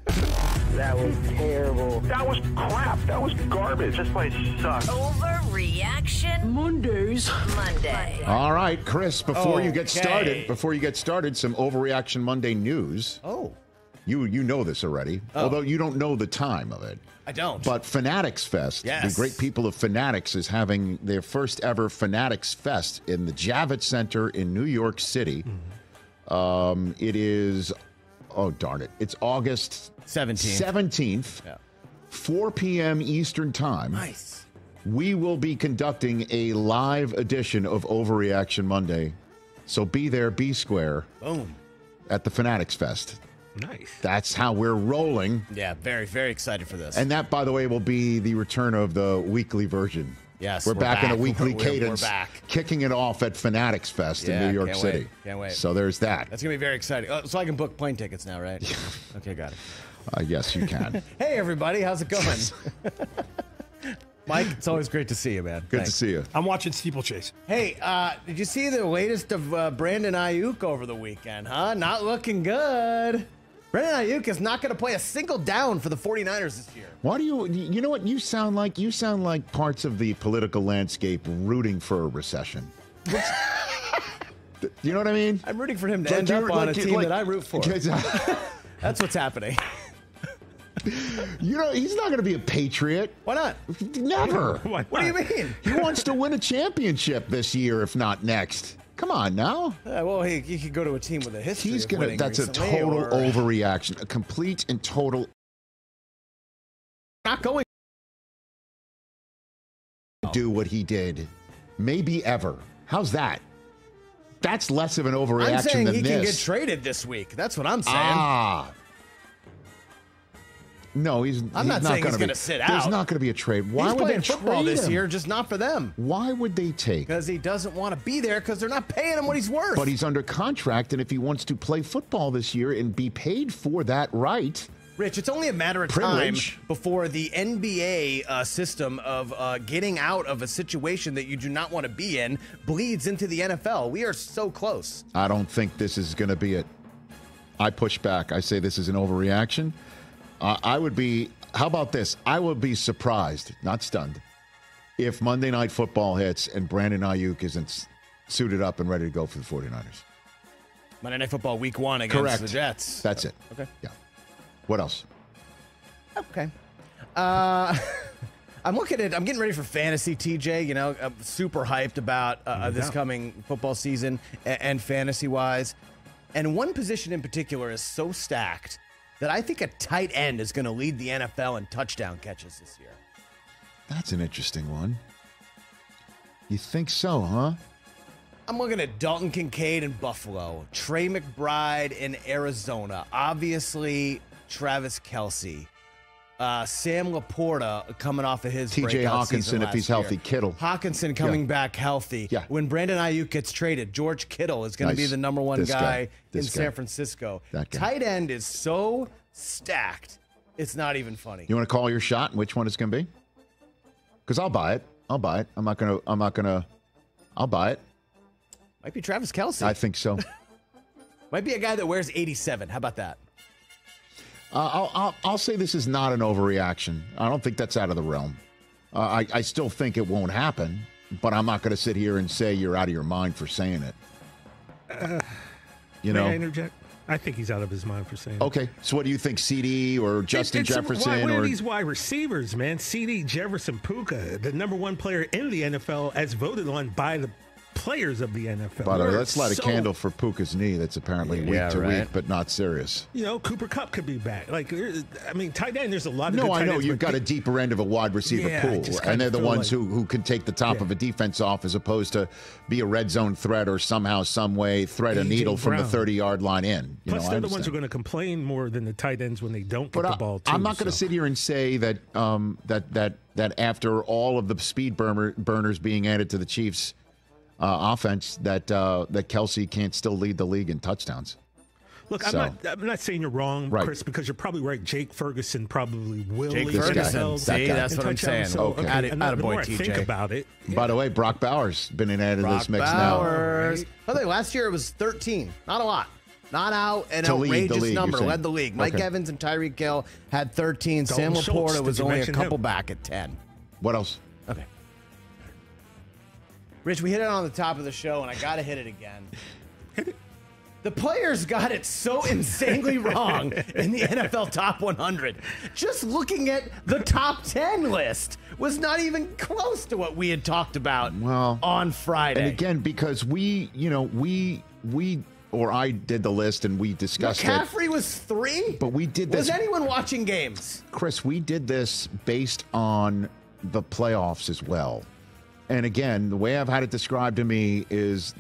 That was terrible. That was crap. That was garbage. This place sucks. Overreaction Monday. All right, Chris, before you get started, some Overreaction Monday news. Oh. You know this already, although you don't know the time of it. I don't. But Fanatics Fest, the great people of Fanatics, is having their first ever Fanatics Fest in the Javits Center in New York City. It is, it's August 17th, 4 p.m. Eastern Time. Nice. We will be conducting a live edition of Overreaction Monday. So be there, be square. Boom. At the Fanatics Fest. Nice. That's how we're rolling. Yeah, very, very excited for this. And that, by the way, will be the return of the weekly version. Yes, we're back in a weekly We're cadence. back. Kicking it off at Fanatics Fest in New York City. Can't wait. So there's that. That's going to be very exciting. So I can book plane tickets now, right? Okay, got it. Yes, you can. Hey, everybody. How's it going? Mike, it's always great to see you, man. Good to see you. I'm watching Steeplechase. Hey, did you see the latest of Brandon Aiyuk over the weekend, huh? Not looking good. Brandon Aiyuk is not going to play a single down for the 49ers this year. Why do you know what you sound like? You sound like parts of the political landscape rooting for a recession. You know what I mean? I'm rooting for him to end up on a team that I root for. That's what's happening. You know, he's not going to be a Patriot. Why not? Never. What do you mean? He wants to win a championship this year, if not next. Come on now. Well, he could go to a team with a history of winning That's recently, a total overreaction. A complete and total. Not going to do what he did. Maybe ever. How's that? That's less of an overreaction I'm saying than he this. can get traded this week. That's what I'm saying. No, I'm not saying he's going to sit out. There's not going to be a trade. Why he's would playing they football trade this him? year, just not for them. Why would they take? Because he doesn't want to be there because they're not paying him what he's worth. But he's under contract, and if he wants to play football this year and be paid for that right. Rich, it's only a matter of time before the NBA system of getting out of a situation that you do not want to be in bleeds into the NFL. We are so close. I don't think this is going to be it. I push back. I say this is an overreaction. I would be, how about this? I would be surprised, not stunned, if Monday Night Football hits and Brandon Aiyuk isn't suited up and ready to go for the 49ers. Monday Night Football week 1 against the Jets. That's it. Okay. Yeah. What else? Okay. I'm getting ready for fantasy, TJ. You know, I'm super hyped about this coming football season and fantasy-wise. And one position in particular is so stacked that I think a tight end is going to lead the NFL in touchdown catches this year. That's an interesting one. You think so, huh? I'm looking at Dalton Kincaid in Buffalo, Trey McBride in Arizona, obviously Travis Kelce, Sam Laporta coming off of his T.J. Hawkinson if he's healthy, Kittle. Hawkinson coming back healthy. Yeah. When Brandon Aiyuk gets traded, George Kittle is going to be the number one guy in San Francisco. Tight end is so stacked, it's not even funny. You want to call your shot and which one it's going to be? Because I'll buy it. I'll buy it. I'll buy it. Might be Travis Kelce. I think so. Might be a guy that wears 87. How about that? I'll say this is not an overreaction. I don't think that's out of the realm. I still think it won't happen, but I'm not going to sit here and say you're out of your mind for saying it. May I interject? I think he's out of his mind for saying it. Okay, so what do you think, CD or Justin Jefferson? What are these wide receivers, man? CD, Jefferson, Puka, the number one player in the NFL as voted on by the players of the NFL. But let's light a candle for Puka's knee that's apparently week to week, but not serious. You know, Cooper Kupp could be back. Like, I mean, tight end, there's a lot of good I tight know. ends, You've got a deeper end of a wide receiver pool, and they're the ones who can take the top of a defense off as opposed to be a red zone threat or somehow, some way thread a needle from the 30 line in. Plus, they're the ones who are going to complain more than the tight ends when they don't get the ball, too. I'm not going to sit here and say that that after all of the speed burners being added to the Chiefs' offense that Kelce can't still lead the league in touchdowns. Look, I'm not saying you're wrong, Chris, because you're probably right. Jake Ferguson probably will lead the NFL. See, that's what I'm saying. So, okay. The more I think about it. By the way, Brock Bowers been added to this mix now. Right? By the way, last year it was 13. Not a lot. Not out an To lead the outrageous league, number. you're saying. Led the league. Mike Okay. Evans and Tyreek Hill had 13. Sam Dalton Schultz, Laporta was did you only a mention couple him? back at 10. What else? Okay. Rich, we hit it on the top of the show, and I got to hit it again. The players got it so insanely wrong in the NFL Top 100. Just looking at the top 10 list was not even close to what we had talked about on Friday. And again, because I did the list and we discussed McCaffrey was 3? But we did this. Was anyone watching games? Chris, we did this based on the playoffs as well. And again, the way I've had it described to me is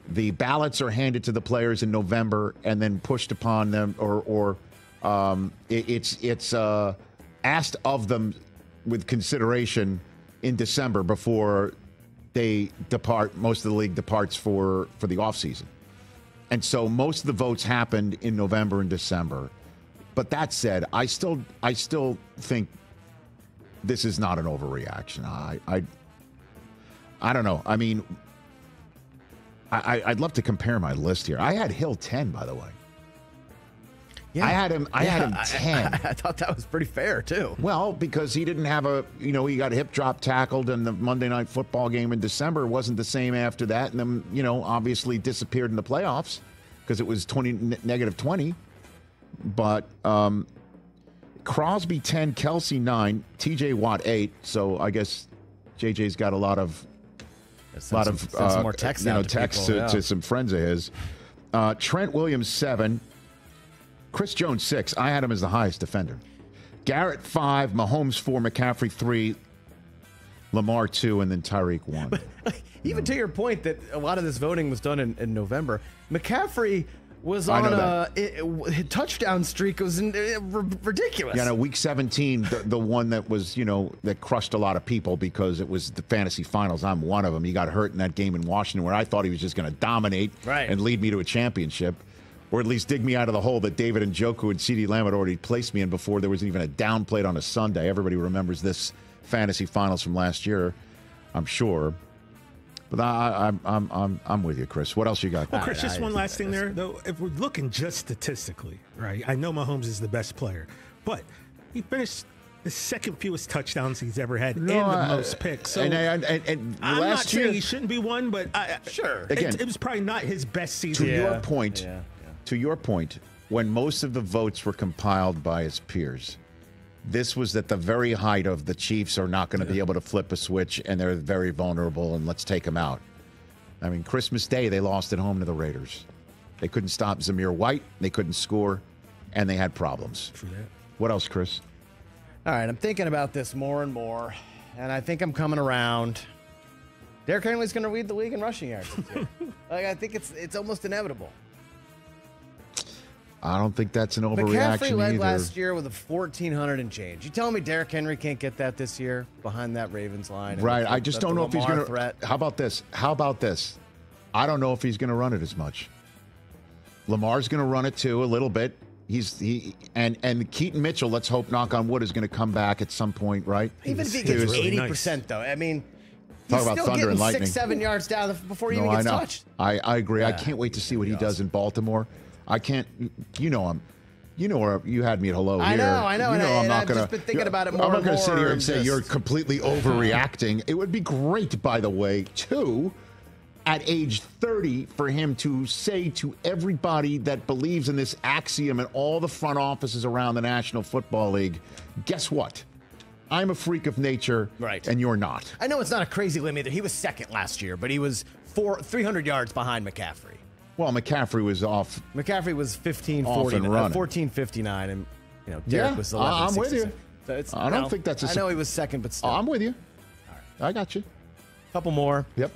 the ballots are handed to the players in November and then pushed upon them, or it's asked of them with consideration in December before they depart. Most of the league departs for the offseason. And so most of the votes happened in November and December. But that said, I still think this is not an overreaction. I don't know. I mean, I'd love to compare my list here. I had Hill 10, by the way. Yeah, I had him 10. I thought that was pretty fair, too. Well, because he didn't have he got hip drop tackled, and the Monday Night Football game in December wasn't the same after that. And then, obviously disappeared in the playoffs because it was negative 20. But Crosby 10, Kelce 9, TJ Watt 8. So I guess JJ's got a lot of some more text to some friends of his. Trent Williams 7, Chris Jones 6. I had him as the highest defender. Garrett 5, Mahomes 4, McCaffrey 3, Lamar 2, and then Tyreek 1. But even to your point that a lot of this voting was done in November, McCaffrey was on a touchdown streak. It was ridiculous. Yeah, no, week 17, the one that was, that crushed a lot of people because it was the fantasy finals. I'm one of them. He got hurt in that game in Washington where I thought he was just going to dominate and lead me to a championship, or at least dig me out of the hole that David Njoku and CeeDee Lamb had already placed me in before there was even a down played on a Sunday. Everybody remembers this fantasy finals from last year, I'm sure. But I'm with you, Chris. What else you got? Well, Chris, just one last thing there, though. If we're looking just statistically, right? I know Mahomes is the best player, but he finished the second fewest touchdowns he's ever had and the most picks. So and I'm last not year, saying he shouldn't be one, but sure. Again, it was probably not his best season. To your point, when most of the votes were compiled by his peers, this was at the very height of the Chiefs are not going to be able to flip a switch, and they're very vulnerable, and let's take them out. I mean, Christmas Day, they lost at home to the Raiders. They couldn't stop Zamir White. They couldn't score, and they had problems. True that. What else, Chris? All right, I'm thinking about this more and more, and I think I'm coming around. Derrick Henry's going to lead the league in rushing yards this year. I think it's almost inevitable. I don't think that's an overreaction McCaffrey led either. last year with a 1,400 and change. You telling me Derrick Henry can't get that this year behind that Ravens line? Right. I just don't know if he's going to. How about this? I don't know if he's going to run it as much. Lamar's going to run it too a little bit. And Keaton Mitchell, let's hope, knock on wood, is going to come back at some point, right? Even if he gets 80%, though. I mean, he's Talk about still thunder getting and lightning. 6-7 yards down before he even gets touched. I agree. I can't wait to see what he does in Baltimore. I can't. You know him. You know where you had me at hello here. I know. You know I'm not I've going to. just been thinking about it more. I'm not going to sit here and say you're completely overreacting. It would be great, by the way, too, at age 30, for him to say to everybody that believes in this axiom and all the front offices around the National Football League, guess what? I'm a freak of nature, right? And you're not. I know it's not a crazy limit either. He was second last year, but he was 300 yards behind McCaffrey. Well, McCaffrey was off. McCaffrey was 1459, and Derrick was 11. I'm with you. So I don't think that's. I know he was second, but still. I'm with you. All right. I got you. Couple more. Yep.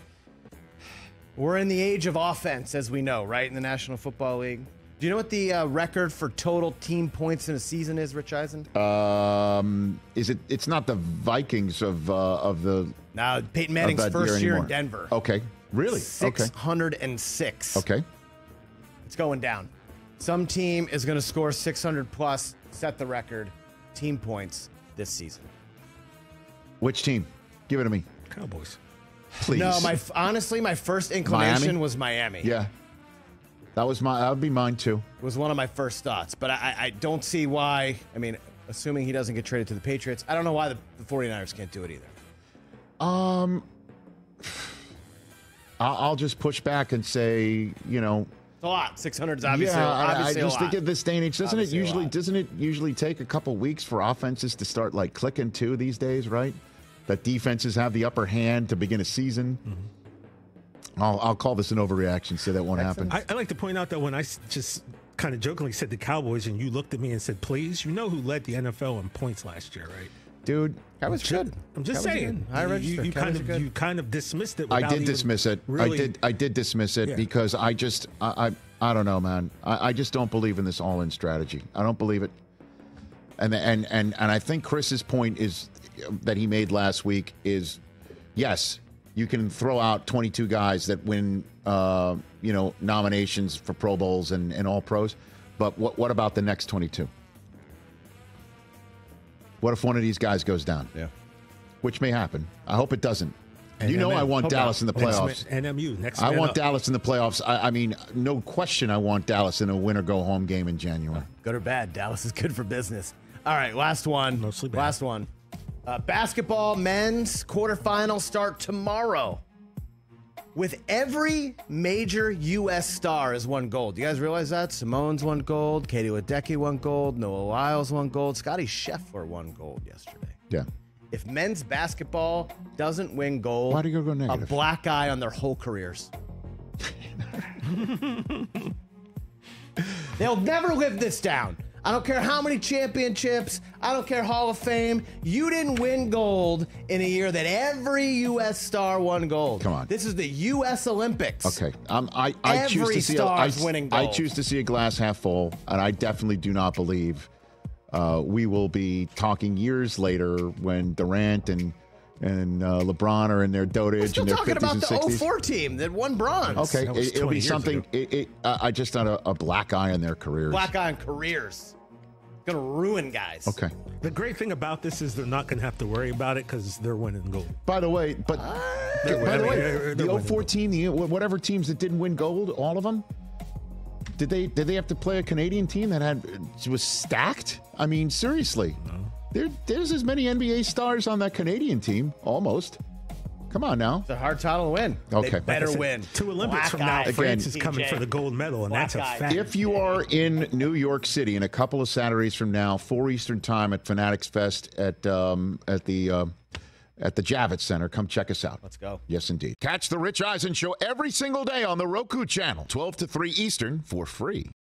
We're in the age of offense, as we know, right, in the National Football League. Do you know what the record for total team points in a season is, Rich Eisen? Is it? It's not the Vikings of the. No, Peyton Manning's first year in Denver. Okay. Really? 606. Okay. It's going down. Some team is going to score 600 plus, set the record, team points this season. Which team? Give it to me. Cowboys. Please. No, honestly, my first inclination was Miami. Yeah. That would be mine too. It was one of my first thoughts, but I don't see why. I mean, assuming he doesn't get traded to the Patriots, I don't know why the 49ers can't do it either. I'll just push back and say, it's a lot. 600 is obviously, obviously I just a think lot. at this day and age, doesn't it usually take a couple weeks for offenses to start like clicking too these days, right? That defenses have the upper hand to begin a season. Mm-hmm. I'll call this an overreaction, say that won't happen. I like to point out that when I just kind of jokingly said the Cowboys and you looked at me and said, please, you know who led the NFL in points last year, right? Dude, Cowboys good. I'm just saying. You kind of dismissed it. I did dismiss it. Really, I did dismiss it because I don't know, man. I just don't believe in this all-in strategy. I don't believe it. And I think Chris's point is that he made last week is, yes, you can throw out 22 guys that win, nominations for Pro Bowls and All Pros, but what about the next 22? What if one of these guys goes down? Yeah. Which may happen. I hope it doesn't. And I want Dallas in the playoffs. NMU, next I want up. Dallas in the playoffs. I mean, no question I want Dallas in a win-or-go-home game in January. Good or bad, Dallas is good for business. All right, last one. Mostly bad. Last one. Basketball men's quarterfinals start tomorrow. With every major U.S. star has won gold. You guys realize that? Simone's won gold. Katie Ledecky won gold. Noah Lyles won gold. Scottie Scheffler won gold yesterday. Yeah. If men's basketball doesn't win gold, why do you go negative? A black eye on their whole careers. They'll never live this down. I don't care how many championships. I don't care Hall of Fame. You didn't win gold in a year that every U.S. star won gold. Come on. This is the U.S. Olympics. Okay. I choose to see winning gold. I choose to see a glass half full, and I definitely do not believe we will be talking years later when Durant and LeBron are in their dotage and their 50s and 60s. We're still talking about the 04 team that won bronze. Okay, it'll be something. I just not a black eye on their careers. Black eye on careers. Going to ruin guys. Okay. The great thing about this is they're not going to have to worry about it because they're winning gold. By the way, the 04 team, whatever teams that didn't win gold, all of them, did they have to play a Canadian team that was stacked? I mean, seriously. No. There's as many NBA stars on that Canadian team, almost. Come on now. It's a hard title to win. Okay. They better win. 2 Olympics from now, France is coming for the gold medal, and that's a fact. If you are in New York City in a couple of Saturdays from now, 4 Eastern time at Fanatics Fest at the Javits Center, come check us out. Let's go. Yes, indeed. Catch the Rich Eisen Show every single day on the Roku channel, 12 to 3 Eastern, for free.